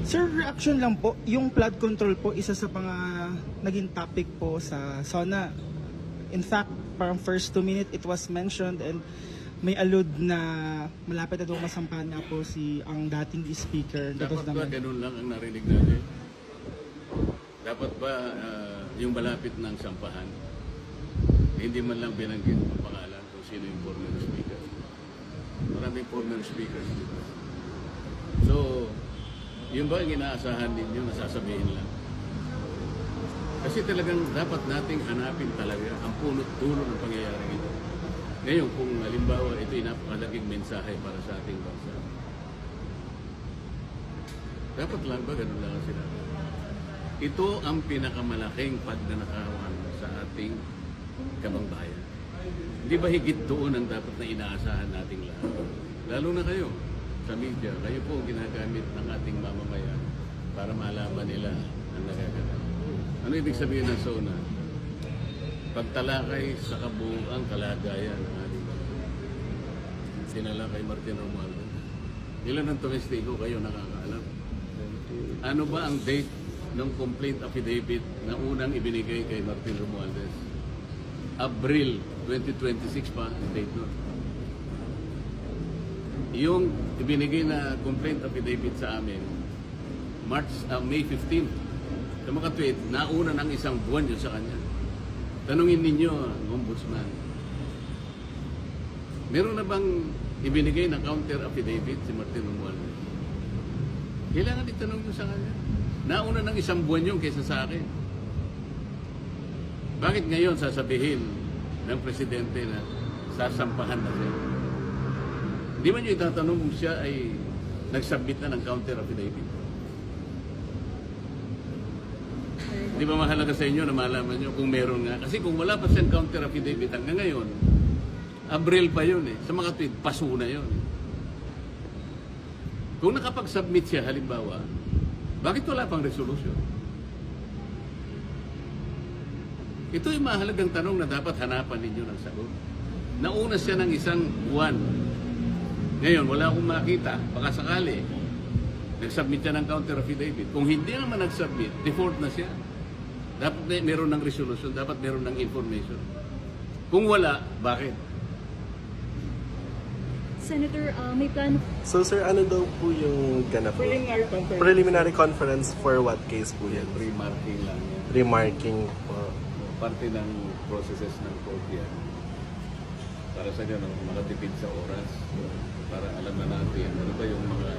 Sir, reaction lang po, yung flood control po, isa sa mga naging topic po sa SONA. In fact, parang first 2 minutes it was mentioned and may allude na malapit na daw masampahan nga po ang dating speaker. Dapat ba ganun lang ang narinig natin? Dapat ba yung malapit ng sampahan, hindi man lang binanggit ang pangalan kung sino yung former speaker? Maraming former speakers. So, yun ba ang inaasahan ninyo na sasabihin lang? Kasi talagang dapat nating hanapin talaga ang punot-dulo ng pangyayari ito. Ngayon, kung halimbawa ito ay napakalaking mensahe para sa ating bansa, dapat lang ba ganun lang ang sinabi? Ito ang pinakamalaking pagnanakawan sa ating kabangbayan. Hindi ba higit doon ang dapat na inaasahan nating lahat? Lalo na kayo sa media, kayo po ginagamit ng ating mamamayan para malaman nila ang nagaganap. Ano ibig sabihin ng SONA? Pagtalakay sa kabuuang kalagayan ng ating bansa. Sinala kay Martin Romualdez. Ilan ang tumestigo kayo nakakaalam? Ano ba ang date ng complaint affidavit na unang ibinigay kay Martin Romualdez? Abril 2026 pa ang date nun. Yung ibinigay na complaint affidavit sa amin, May 15. Sa mga tweet, nauna ng isang buwan yun sa kanya. Tanungin ninyo, Ombudsman, meron na bang ibinigay na counter affidavit si Martin Romualdez? Kailangan itanong nyo sa kanya. Nauna ng isang buwan yun kaysa sa akin. Bakit ngayon sasabihin ng Presidente na sasampahan na siya? Di ba nyo itatanong kung siya ay nag-submit na ng counter affidavit? Di ba mahalaga sa inyo na malaman nyo kung meron nga? Kasi kung wala pa siyang counter affidavit hanggang ngayon, Abril pa yun eh. Sa mga tweet, paso na yun. Kung nakapag-submit siya, halimbawa, bakit wala pang resolution? Ito yung mahalagang tanong na dapat hanapan ninyo ng sagot. Nauna siya ng isang buwan. Ngayon, wala akong makita. Baka sakali, nag-submit siya ng counter affidavit. Kung hindi naman nag-submit, default na siya. Dapat meron ng resolution, dapat meron ng information. Kung wala, bakit? Senator, may plan. So sir, ano daw po yung ganap? Preliminary conference for what case po yan? Remarking lang yan. Remarking po. Parte ng processes ng court yan. Para sa gano'n, makatipid sa oras. Para alam na natin ano ba yung mga